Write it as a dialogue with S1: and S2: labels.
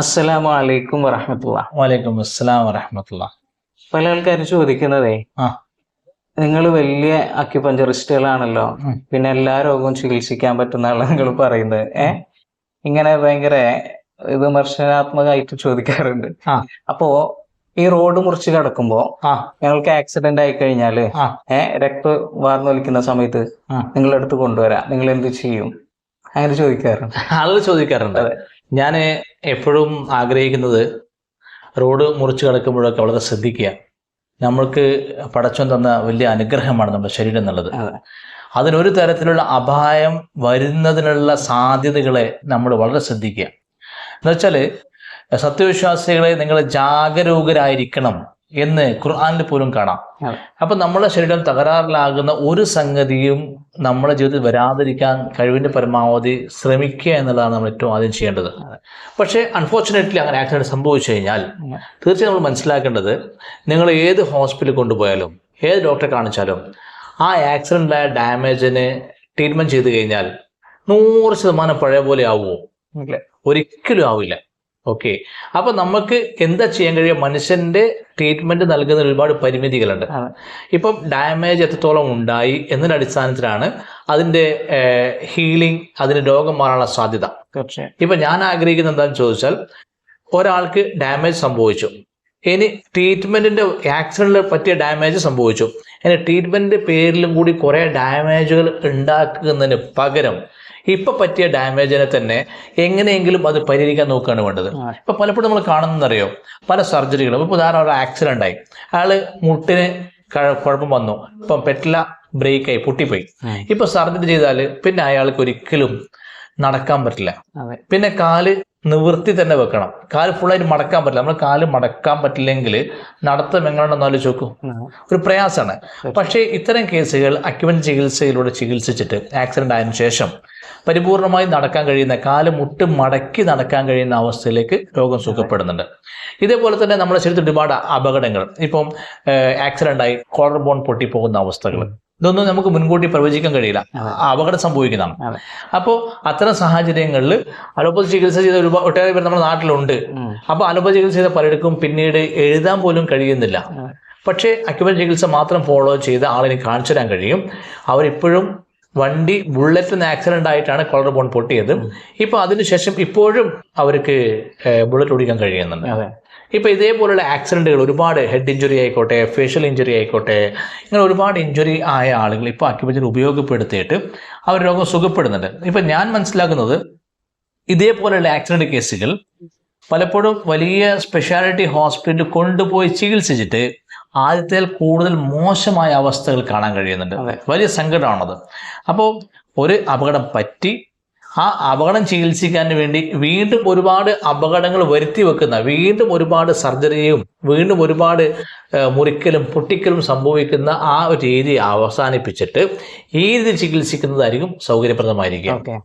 S1: അസ്സലാമു അലൈക്കും വറഹമത്തുള്ള.
S2: വലൈക്കും അസ്സലാം വറഹമത്തുള്ള.
S1: പല ആൾക്കാരും ചോദിക്കുന്നതേ,
S2: ആ
S1: നിങ്ങൾ വലിയ അക്യുപഞ്ചറിസ്റ്റുകളാണല്ലോ, പിന്നെ എല്ലാ രോഗവും ചികിത്സിക്കാൻ പറ്റുന്ന ആളാണ് നിങ്ങൾ പറയുന്നത്. ഇങ്ങനെ ഭയങ്കര വിമർശനാത്മകമായിട്ട് ചോദിക്കാറുണ്ട്.
S2: ആ
S1: അപ്പോ ഈ റോഡ് മുറിച്ച് കടക്കുമ്പോ
S2: ആ
S1: ഞങ്ങൾക്ക് ആക്സിഡന്റ് ആയി കഴിഞ്ഞാല്
S2: ആ
S1: രക്തം വാർന്നൊലിക്കുന്ന സമയത്ത്
S2: ആ
S1: നിങ്ങളുടെ അടുത്ത് കൊണ്ടുവരാം, നിങ്ങൾ എന്ത് ചെയ്യും? അങ്ങനെ ചോദിക്കാറുണ്ട്.
S2: ആളുകൾ ചോദിക്കാറുണ്ട്.
S1: അതെ.
S2: ഞാൻ എപ്പോഴും ആഗ്രഹിക്കുന്നത് റോഡ് മുറിച്ച് കിടക്കുമ്പോഴൊക്കെ വളരെ ശ്രദ്ധിക്കുക. നമ്മൾക്ക് പടച്ചോൻ തന്ന വലിയ അനുഗ്രഹമാണ് നമ്മുടെ ശരീരം എന്നുള്ളത്.
S1: അതെ.
S2: അതിനൊരു തരത്തിലുള്ള അപായം വരുന്നതിനുള്ള സാധ്യതകളെ നമ്മൾ വളരെ ശ്രദ്ധിക്കുക. എന്നുവെച്ചാൽ സത്യവിശ്വാസികളെ നിങ്ങൾ ജാഗരൂകരായിരിക്കണം എന്ന് ഖുർആനിൽ പോലും കാണാം.
S1: അതെ.
S2: അപ്പം നമ്മുടെ ശരീരം തകരാറിലാകുന്ന ഒരു സംഗതിയും നമ്മുടെ ജീവിതത്തിൽ വരാതിരിക്കാൻ കഴിവിൻ്റെ പരമാവധി ശ്രമിക്കുക എന്നുള്ളതാണ് നമ്മൾ ഏറ്റവും ആദ്യം ചെയ്യേണ്ടത്. പക്ഷേ അൺഫോർച്ചുനേറ്റ്ലി അങ്ങനെ ആക്സിഡൻറ്റ് സംഭവിച്ചു കഴിഞ്ഞാൽ തീർച്ചയായും നമ്മൾ മനസ്സിലാക്കേണ്ടത്, നിങ്ങൾ ഏത് ഹോസ്പിറ്റലിൽ കൊണ്ടുപോയാലും ഏത് ഡോക്ടറെ കാണിച്ചാലും ആ ആക്സിഡൻ്റായ ഡാമേജിന് ട്രീറ്റ്മെൻറ്റ് ചെയ്ത് കഴിഞ്ഞാൽ 100% പഴയ പോലെ ആവുമോ? ഒരിക്കലും ആവില്ല. ഓക്കെ, അപ്പം നമുക്ക് എന്താ ചെയ്യാൻ കഴിയുക? മനുഷ്യൻ്റെ ട്രീറ്റ്മെൻറ്റ് നൽകുന്ന ഒരുപാട് പരിമിതികളുണ്ട്. ഇപ്പം ഡാമേജ് എത്രത്തോളം ഉണ്ടായി എന്നതിൻ്റെ അടിസ്ഥാനത്തിലാണ് അതിൻ്റെ ഹീലിംഗ്, അതിന് രോഗം മാറാനുള്ള സാധ്യത. ഇപ്പം ഞാൻ ആഗ്രഹിക്കുന്നത് എന്താണെന്ന് ചോദിച്ചാൽ, ഒരാൾക്ക് ഡാമേജ് സംഭവിച്ചു, ഇനി ട്രീറ്റ്മെൻറ്റിൻ്റെ ആക്സിഡൻറ്റിൽ പറ്റിയ ഡാമേജ് സംഭവിച്ചു, ഇനി ട്രീറ്റ്മെൻറ്റിൻ്റെ പേരിലും കൂടി കുറേ ഡാമേജുകൾ ഉണ്ടാക്കുന്നതിന് പകരം ഇപ്പം പറ്റിയ ഡാമേജിനെ തന്നെ എങ്ങനെയെങ്കിലും അത് പരിഹരിക്കാൻ നോക്കുകയാണ് വേണ്ടത്. ഇപ്പം പലപ്പോഴും നമ്മൾ കാണുന്നറിയോ, പല സർജറികളും. ഇപ്പോൾ ഉദാഹരണം ഒരു ആക്സിഡൻ്റ് ആയി, അയാൾ മുട്ടിന് കുഴപ്പം വന്നു, ഇപ്പം പെറ്റില ബ്രേക്കായി പൊട്ടിപ്പോയി. ഇപ്പം സർജറി ചെയ്താൽ പിന്നെ അയാൾക്ക് ഒരിക്കലും നടക്കാൻ പറ്റില്ല. പിന്നെ കാല് നിവൃത്തി തന്നെ വെക്കണം, കാല് ഫുള്ളായിട്ട് മടക്കാൻ പറ്റില്ല. നമ്മൾ കാല് മടക്കാൻ പറ്റില്ലെങ്കിൽ നടത്തം എങ്ങനെയാണെന്ന് ആലോചിച്ച് നോക്കൂ, ഒരു പ്രയാസമാണ്. പക്ഷേ ഇത്തരം കേസുകൾ അക്യുപഞ്ചർ ചികിത്സയിലൂടെ ചികിത്സിച്ചിട്ട് ആക്സിഡൻ്റ് ആയതിനു ശേഷം പരിപൂർണമായി നടക്കാൻ കഴിയുന്ന, കാല് മുട്ട് മടക്കി നടക്കാൻ കഴിയുന്ന അവസ്ഥയിലേക്ക് രോഗം സുഖപ്പെടുന്നുണ്ട്. ഇതേപോലെ തന്നെ നമ്മുടെ ശരീരത്തിൽ ഒരുപാട് അപകടങ്ങൾ, ഇപ്പം ആക്സിഡൻ്റായി കോളർ ബോൺ പൊട്ടിപ്പോകുന്ന അവസ്ഥകൾ, ഇതൊന്നും നമുക്ക് മുൻകൂട്ടി പ്രവചിക്കാൻ കഴിയില്ല, അപകടം സംഭവിക്കുന്നതാണ്. അപ്പോൾ അത്തരം സാഹചര്യങ്ങളിൽ അലോപ്പതി ചികിത്സ ചെയ്ത ഒട്ടേറെ പേർ നമ്മുടെ നാട്ടിലുണ്ട്. അപ്പോൾ അലോപ്പതി ചികിത്സ ചെയ്ത പലർക്കും പിന്നീട് എഴുതാൻ പോലും കഴിയുന്നില്ല. പക്ഷേ അക്യുപഞ്ചർ ചികിത്സ മാത്രം ഫോളോ ചെയ്ത് ആളിനെ കാണിച്ചു തരാൻ കഴിയും. അവരിപ്പോഴും വണ്ടി ബുള്ളറ്റിന് ആക്സിഡൻ്റ് ആയിട്ടാണ് കോളർ ബോൺ പൊട്ടിയത്, ഇപ്പോൾ അതിനുശേഷം ഇപ്പോഴും അവർക്ക് ബുള്ളറ്റ് ഓടിക്കാൻ കഴിയുന്നുണ്ട്. ഇപ്പോൾ ഇതേപോലുള്ള ആക്സിഡൻറ്റുകൾ ഒരുപാട്, ഹെഡ് ഇഞ്ചുറി ആയിക്കോട്ടെ, ഫേഷ്യൽ ഇഞ്ചുറി ആയിക്കോട്ടെ, ഇങ്ങനെ ഒരുപാട് ഇഞ്ചുറി ആയ ആളുകൾ ഇപ്പോൾ അക്യുപഞ്ചർ ഉപയോഗപ്പെടുത്തിയിട്ട് അവർ രോഗം സുഖപ്പെടുന്നുണ്ട്. ഇപ്പം ഞാൻ മനസ്സിലാക്കുന്നത്, ഇതേപോലെയുള്ള ആക്സിഡൻറ്റ് കേസുകൾ പലപ്പോഴും വലിയ സ്പെഷ്യാലിറ്റി ഹോസ്പിറ്റലിൽ കൊണ്ടുപോയി ചികിത്സിച്ചിട്ട് ആദ്യത്തേൽ കൂടുതൽ മോശമായ അവസ്ഥകൾ കാണാൻ കഴിയുന്നുണ്ട്. വലിയ സങ്കടമാണത്. അപ്പോൾ ഒരു അപകടം പറ്റി, ആ അപകടം ചികിത്സിക്കാൻ വേണ്ടി വീണ്ടും ഒരുപാട് അപകടങ്ങൾ വരുത്തി വെക്കുന്ന, വീണ്ടും ഒരുപാട് സർജറിയും വീണ്ടും ഒരുപാട് മുറിക്കലും പൊട്ടിക്കലും സംഭവിക്കുന്ന ആ ഒരു രീതി അവസാനിപ്പിച്ചിട്ട് ഈ രീതി ചികിത്സിക്കുന്നതായിരിക്കും സൗകര്യപ്രദമായിരിക്കും.